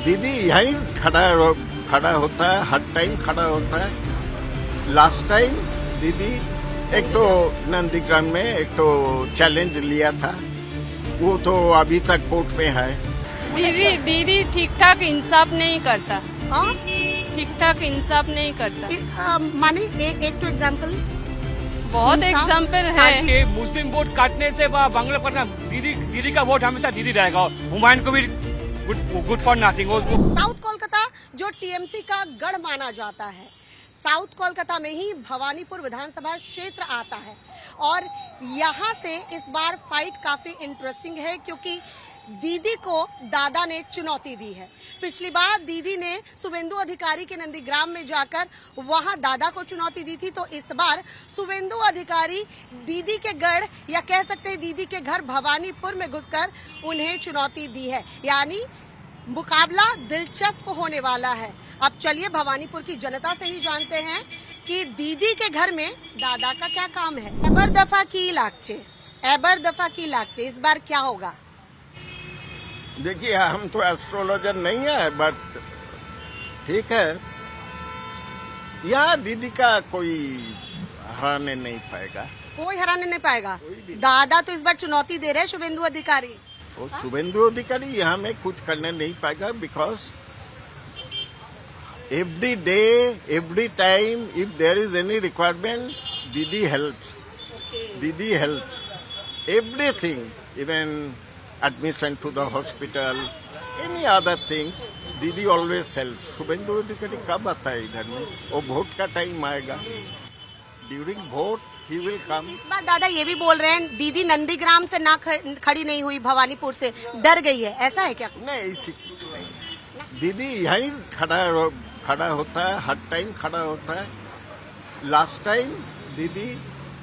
दीदी यहीं खड़ा होता है, हर टाइम खड़ा होता है। लास्ट टाइम दीदी एक तो नंदीग्राम में एक तो चैलेंज लिया था, वो तो अभी तक कोर्ट में है। दीदी ठीक ठाक इंसाफ नहीं करता। हाँ, ठीक ठाक इंसाफ नहीं करता। माने एक तो एग्जाम्पल, बहुत एग्जाम्पल है। कि मुस्लिम वोट काटने से वह बांग्ला करना, दीदी का वोट हमेशा दीदी रहेगा। हुमायूं को भी good for nothing. South Kolkata जो टीएमसी का गढ़ माना जाता है, साउथ कोलकाता में ही भवानीपुर विधानसभा क्षेत्र आता है और यहाँ से इस बार फाइट काफी इंटरेस्टिंग है क्योंकि दीदी को दादा ने चुनौती दी है। पिछली बार दीदी ने शुभेंदु अधिकारी के नंदीग्राम में जाकर वहां दादा को चुनौती दी थी, तो इस बार शुभेंदु अधिकारी दीदी के गढ़ या कह सकते हैं दीदी के घर भवानीपुर में घुसकर उन्हें चुनौती दी है। यानी मुकाबला दिलचस्प होने वाला है। अब चलिए भवानीपुर की जनता से ही जानते हैं कि दीदी के घर में दादा का क्या काम है। एबर दफा की लागचे इस बार क्या होगा? देखिए हम तो एस्ट्रोलॉजर नहीं है, बट ठीक है, यहाँ दीदी का कोई हराने नहीं पाएगा। कोई हराने नहीं पाएगा। दादा तो इस बार चुनौती दे रहे हैं शुभेंदु अधिकारी। वो शुभेंदु अधिकारी यहाँ में कुछ करने नहीं पाएगा, because every day every time if there is any requirement didi helps. Didi helps everything, even admission to the hospital, any other things, दीदी always helps। शुभेंदु अधिकारी कब आता है इधर में? वो वोट का टाइम आएगा, during vote he will come. इस बार दादा ये भी बोल रहे हैं दीदी नंदीग्राम से ना खड़ी नहीं हुई, भवानीपुर से डर गई है, ऐसा है क्या? नहीं, ऐसी कुछ नहीं है। दीदी यहीं खड़ा होता है, हर टाइम खड़ा होता है। लास्ट टाइम दीदी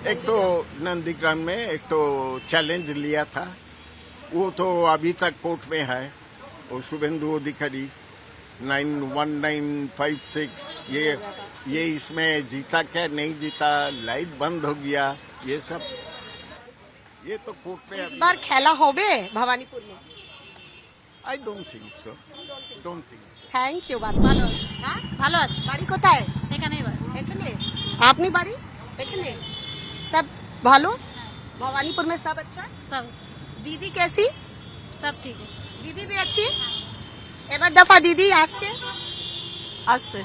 एक तो नंदीग्राम में एक तो चैलेंज लिया था, वो तो अभी तक कोर्ट में है। और शुभेंदु अधिकारी 91956 ये इसमें जीता क्या नहीं जीता, लाइट बंद हो गया, ये सब ये तो कोर्ट में। इस बार खेला होबे भवानीपुर में? I don't think so, don't think. Thank you. बात ভালো हाँ ভালো আছে। বাড়ি কোথায়? এখানেই বাড়ি। এখানে। আপনি বাড়ি এখানে? सब ভালো? भवानीपुर में सब अच्छा? सब दीदी कैसी? सब ठीक है। दीदी भी अच्छी? এবার দফা দিদি আসছে? আসছে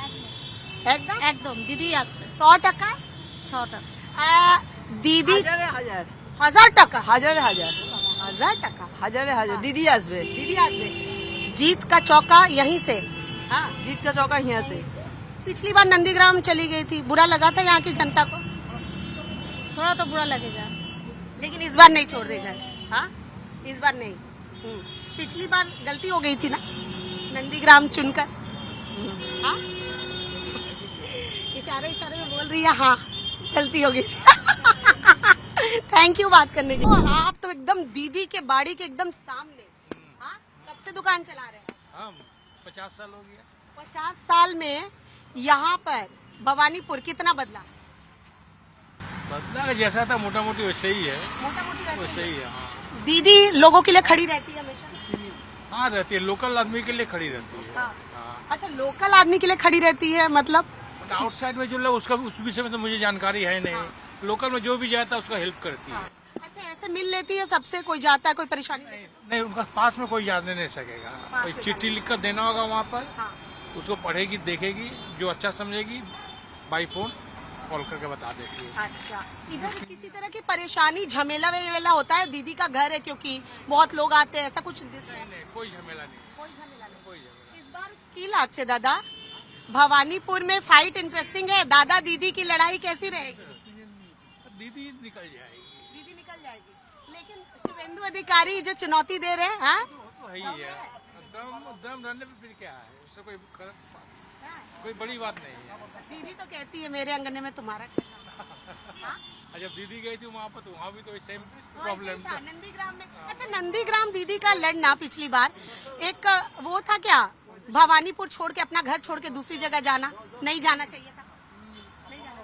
একদম একদম দিদি আসছে 100 টাকা? 100 টাকা। দিদি হাজারে হাজার 1000 টাকা? হাজারে হাজার 1000 টাকা হাজারে হাজার দিদি আসবে। दीदी आसबे। जीत का चौका यहीं से। हाँ, जीत का चौका यहाँ से। पिछली बार नंदीग्राम चली गई थी, बुरा लगा था यहाँ की जनता को, थोड़ा तो बुरा लगेगा। लेकिन इस बार नहीं छोड़ रहे घर। हाँ, इस बार नहीं। पिछली बार गलती हो गई थी ना नंदीग्राम चुनकर। हाँ, इशारे में बोल रही है हाँ गलती हो गई थी। थैंक यू बात करने के लिए। आप तो एकदम दीदी के बाड़ी के एकदम सामने। हाँ, कब से दुकान चला रहे हैं? हम 50 साल हो गया। 50 साल में यहाँ पर भवानीपुर कितना बदला? बदला का जैसा था मोटा मोटी वैसे ही है। मोटा मोटी वैसे ही है। हाँ दीदी लोगों के लिए खड़ी रहती है हमेशा। हाँ, रहती है, लोकल आदमी के लिए खड़ी रहती है। हाँ। हाँ। अच्छा, लोकल आदमी के लिए खड़ी रहती है मतलब? आउटसाइड में जो लोग उसका उस विषय में तो मुझे जानकारी है नहीं। लोकल में जो भी जाता है उसका हेल्प करती है। अच्छा, ऐसे मिल लेती है सबसे? कोई जाता है, कोई परेशानी नहीं? नहीं, उनका पास में कोई जाने नहीं सकेगा। कोई चिट्ठी लिख कर देना होगा वहाँ पर, हाँ। उसको पढ़ेगी, देखेगी, जो अच्छा समझेगी बाई फोन कॉल करके बता देती है। अच्छा, इधर किसी तरह की परेशानी झमेला वेला होता है? दीदी का घर है क्योंकि बहुत लोग आते हैं, ऐसा कुछ? नहीं, कोई झमेला नहीं। कोई झमेला नहीं। कोई झमेला इस बार की लागছে दादा भवानीपुर में फाइट इंटरेस्टिंग है। दादा दीदी की लड़ाई कैसी रहेगी? नहीं। दीदी निकल जाएगी। दीदी निकल जाएगी, लेकिन शुभेंदु अधिकारी जो चुनौती दे रहे हैं, हाँ? वो तो है ही है। दम रहने पे फिर क्या है, उससे कोई बड़ी बात नहीं है। दीदी तो कहती है मेरे अंगने में तुम्हारा हाँ? जब दीदी गई थी वहाँ पर तो वहाँ भी तो सेम प्रॉब्लम था नंदीग्राम में। अच्छा, नंदीग्राम दीदी का लड़ना पिछली बार एक वो था क्या, भवानीपुर छोड़ के अपना घर छोड़ के दूसरी जगह जाना? नहीं जाना चाहिए था? नहीं जाना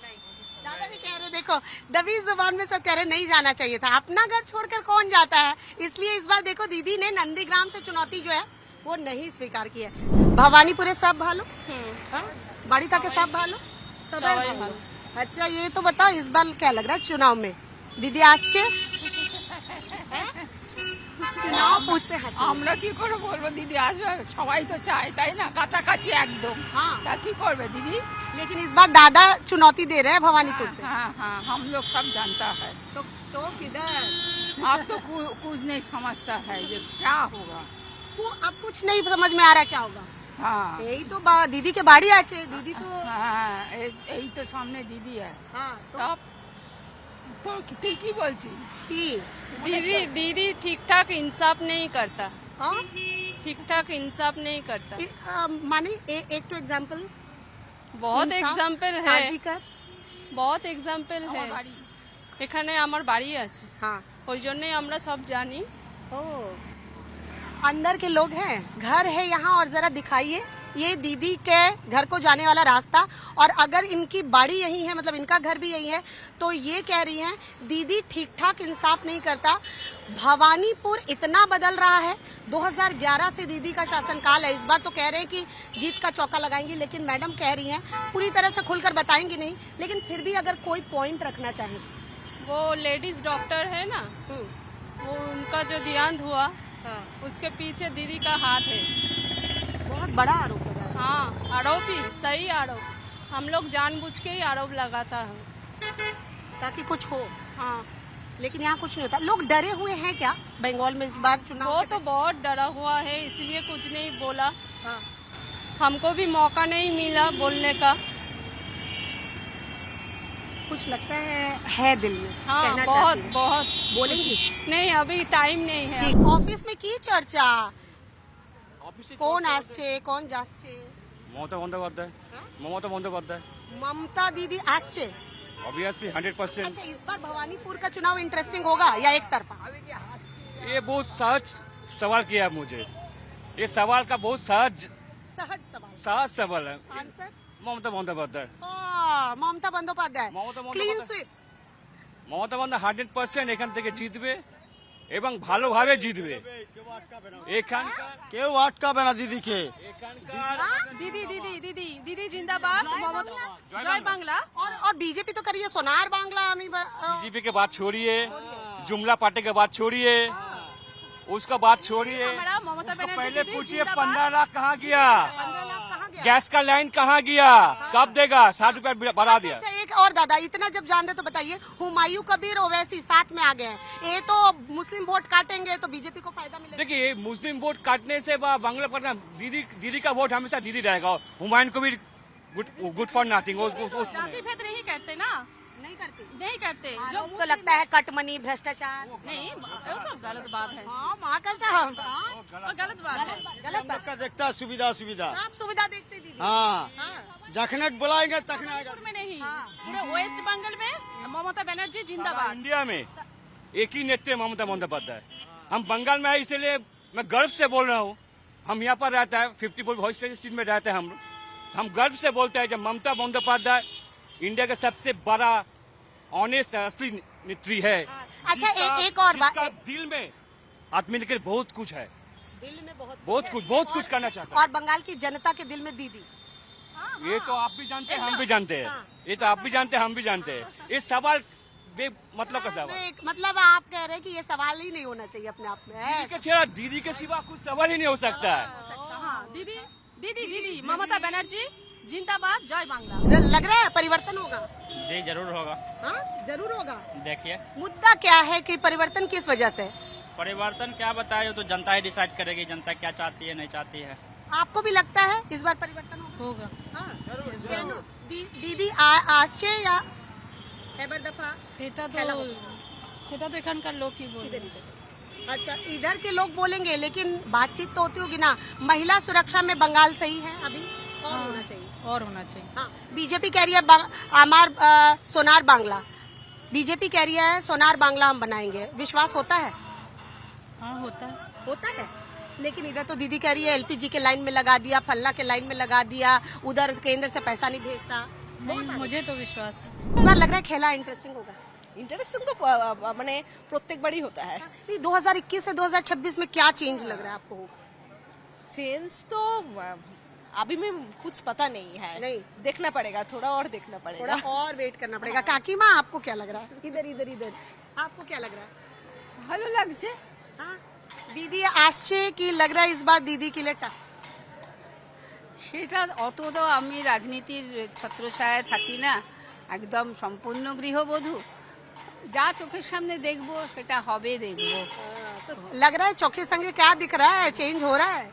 नहीं। दादा भी कह रहे, देखो दबी जुबान में सब कह रहे नहीं जाना चाहिए था। अपना घर छोड़कर कौन जाता है? इसलिए इस बार देखो दीदी ने नंदीग्राम से चुनौती जो है वो नहीं स्वीकार किया भवानीपुरे सब भालो हाँ? बाड़ी तक के सब भालो सब सबाई भालो। भालो। अच्छा ये तो बताओ इस बार क्या लग रहा है चुनाव में दीदी আসছে चुनाव पूछते हैं আমরা কি করে বলবো দিদি আসবে সবাই তো চায় তাই না কাছাকাছি একদম हाँ তা কি করবে দিদি लेकिन इस बार दादा चुनौती दे रहे हैं भवानीपुर से हाँ हाँ हम लोग सब जानता है तो किधर आप तो कुछ नहीं समझता है ये क्या होगा वो अब कुछ नहीं समझ में आ रहा क्या होगा हाँ यही तो दीदी के बाड़ी आचे दीदी तो हाँ यही तो सामने दीदी है हाँ तब तो তুই কি বলছিস दीदी दीदी ठीक ठाक इंसाफ नहीं करता हाँ ठीक ठाक इंसाफ नहीं करता माने एक तो एग्जाम्पल बहुत एग्जाम्पल है कर बहुत एग्जाम्पल है আমার বাড়ি এখানে আমার বাড়ি আছে हाँ ওই জন্যই আমরা সব জানি ओ अंदर के लोग हैं घर है यहाँ और जरा दिखाइए ये दीदी के घर को जाने वाला रास्ता और अगर इनकी बाड़ी यही है मतलब इनका घर भी यही है तो ये कह रही हैं दीदी ठीक ठाक इंसाफ नहीं करता भवानीपुर इतना बदल रहा है 2011 से दीदी का शासनकाल है इस बार तो कह रहे हैं कि जीत का चौका लगाएंगी लेकिन मैडम कह रही हैं पूरी तरह से खुलकर बताएंगी नहीं लेकिन फिर भी अगर कोई पॉइंट रखना चाहें वो लेडीज डॉक्टर है ना वो उनका जो देहांत हुआ उसके पीछे दीदी का हाथ है बहुत बड़ा आरोप है हाँ आरोप ही सही आरोप हम लोग जानबूझ के ही आरोप लगाता है ताकि कुछ हो हाँ लेकिन यहाँ कुछ नहीं होता लोग डरे हुए हैं क्या बंगाल में इस बार चुनाव वो के तो बहुत डरा हुआ है इसलिए कुछ नहीं बोला हाँ। हमको भी मौका नहीं मिला बोलने का कुछ लगता है दिल में हाँ कहना बहुत चाहती हैं। बहुत बोलेंगी नहीं अभी टाइम नहीं है ঠিক অফিস में কি চর্চা কোন আসছে কোন যাচ্ছে মমতা বন্দ্যোপাধ্যায় মমতা বন্দ্যোপাধ্যায় ममता दीदी আসছে ऑब्वियसली 100%। अच्छा इस बार भवानीपुर का चुनाव इंटरेस्टिंग होगा या एक तरफा ये बहुत सहज सवाल किया मुझे ये सवाल का बहुत सहज सहज सवाल सवाल है आंसर ममता बंदोपाध्याय মমতা বন্দ্যোপাধ্যায় মমতা ক্লিন বন্দ্যোপাধ্যায় সুইপ মমতা বন্দ্যোপাধ্যায় 100% এখান থেকে জিতবে এবং ভালোভাবে জিতবে এখানকার কেউ আটকাবে না দিদিকে এখানকার दीदी दीदी दीदी दीदी जिंदाबाद ममता जय बांग्ला और बीजेपी तो करिए सोनार बांग्ला हमें बीजेपी के बात छोड़िए जुमला पार्टी के बात छोड़िए उसका बात छोड़िए हमारा ममता उसको बनर्जी पहले दीदी पूछिए जिंदाबाद। 15 लाख कहाँ गया 15 लाख कहाँ गया गैस का लाइन कहाँ गया कब देगा 60 रुपया बढ़ा दिया अच्छा एक और दादा इतना जब जान रहे तो बताइए हुमायूं कबीर ओवैसी साथ में आ गए हैं ये तो मुस्लिम वोट काटेंगे तो बीजेपी को फायदा मिलेगा देखिए मुस्लिम वोट काटने से व बांग्ला पड़ना दीदी का वोट हमेशा दीदी रहेगा हुमायूं को भी गुड फॉर नथिंग जाति भेद नहीं करते ना नहीं करती नहीं करते जो तो लगता है कटमनी भ्रष्टाचार नहीं वो सब गलत बात है हाँ वहाँ का साहब वो गलत बात है गलत हम लोग का देखता है सुविधा सुविधा आप सुविधा देखते दीदी हाँ हाँ जखने बुलाएंगे तखने आएगा में नहीं पूरे वेस्ट बंगाल में ममता बनर्जी जिंदाबाद इंडिया में एक ही नेत्री ममता बंदोपाध्याय हम बंगाल में है इसलिए मैं गर्व से बोल रहा हूँ हम यहाँ पर रहता है 54 वॉइस स्ट्रीट में रहते हैं हम गर्व से बोलते हैं जब ममता बंदोपाध्याय इंडिया का सबसे बड़ा ऑनेस्ट असली नेत्री है अच्छा एक और बात जिसका दिल में आदमी लेकर बहुत कुछ है दिल में बहुत कुछ करना चाहता और बंगाल की जनता के दिल में दीदी है ये तो आप भी जानते हैं हम भी जानते हैं ये तो आप भी जानते हैं हम भी जानते हैं ये सवाल मतलब का सवाल मतलब आप कह रहे हैं कि ये सवाल ही नहीं होना चाहिए अपने आप में दीदी के चेहरा दीदी के सिवा कुछ सवाल ही नहीं हो सकता है हाँ दीदी दीदी दीदी ममता बनर्जी जिंदाबाद जय बांग्ला लग रहा है परिवर्तन होगा जी जरूर होगा। हाँ जरूर होगा देखिए मुद्दा क्या है कि परिवर्तन किस वजह से परिवर्तन क्या बताए तो जनता ही डिसाइड करेगी जनता क्या चाहती है नहीं चाहती है। आपको भी लगता है इस बार परिवर्तन होगा हाँ दीदी আসছে या এবার दफा সেটা খেলা তো হবে। সেটা তো এখানকার লোকই বলবে अच्छा इधर के लोग बोलेंगे लेकिन बातचीत तो होती होगी ना महिला सुरक्षा में बंगाल सही है अभी और होना चाहिए और होना चाहिए हाँ बीजेपी कह रही है हमार सोनार बांग्ला बीजेपी कह रही है सोनार बांग्ला हम बनाएंगे विश्वास होता है हाँ होता है होता है लेकिन इधर तो दीदी कह रही है एलपीजी के लाइन में लगा दिया फल्ला के लाइन में लगा दिया उधर केंद्र से पैसा नहीं भेजता नहीं मुझे तो विश्वास है इस बार लग रहा है खेला इंटरेस्टिंग होगा इंटरेस्टिंग तो मैंने प्रत्येक बार ही होता है नहीं 2021 से 2026 में क्या चेंज लग रहा है आपको चेंज तो अभी में कुछ पता नहीं है, नहीं। देखना पड़ेगा, थोड़ा और देखना थोड़ा पड़ेगा। और वेट करना पड़ेगा। काकी माँ, आपको क्या लग रहा है? इधर इधर इधर आपको क्या लग रहा है? ভালো লাগছে। हाँ? দিদি আসছে কি लग रहा है इस बार दीदी के लिए टफ? সেটা অত তো আমি রাজনীতির ছত্রছায়ায় থাকি না, একদম সম্পূর্ণ গৃহবধূ। যা চোখের সামনে দেখবো সেটা হবে দেখবো। लग रहा है चौके संगे क्या दिख रहा है, चेंज हो रहा है?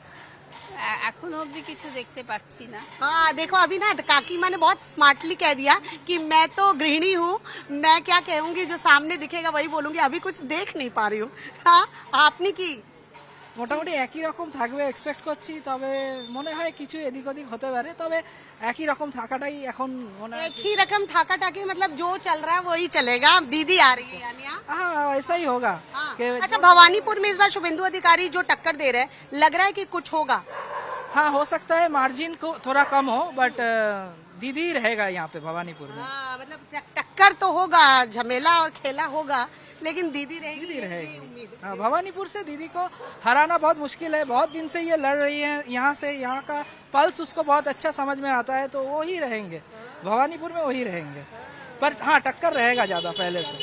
এখনো অবধি কিছু দেখতে পাচ্ছি না। हाँ देखो, अभी ना काकी माँ ने बहुत स्मार्टली कह दिया कि मैं तो गृहिणी हूँ, मैं क्या कहूंगी जो सामने दिखेगा वही बोलूंगी, अभी कुछ देख नहीं पा रही हूँ। हाँ, आपने की মোটামুটি একই রকম থাকবে এক্সপেক্ট করছি, তবে মনে হয় কিছু এদিক ওদিক হতে পারে, তবে একই রকম থাকাটাই এখন মনে হয়। एक ही रकम थाका टाकी, मतलब जो चल रहा है वही चलेगा। दीदी आ रही है यानी हाँ? हाँ ऐसा ही होगा कि अच्छा, भवानीपुर में इस बार शुभेंदु अधिकारी जो टक्कर दे रहे हैं, लग रहा है कि कुछ होगा? हाँ हो सकता है मार्जिन को थोड़ा कम हो, बट दीदी रहेगा यहाँ पे भवानीपुर में। हाँ, मतलब टक्कर तो होगा, झमेला और खेला होगा, लेकिन दीदी रहेगी। दीदी रहेगी। हाँ, भवानीपुर से दीदी को हराना बहुत मुश्किल है, बहुत दिन से ये लड़ रही है, यहाँ से यहाँ का पल्स उसको बहुत अच्छा समझ में आता है, तो वो ही रहेंगे भवानीपुर में, वही रहेंगे। पर हाँ टक्कर रहेगा ज्यादा पहले से।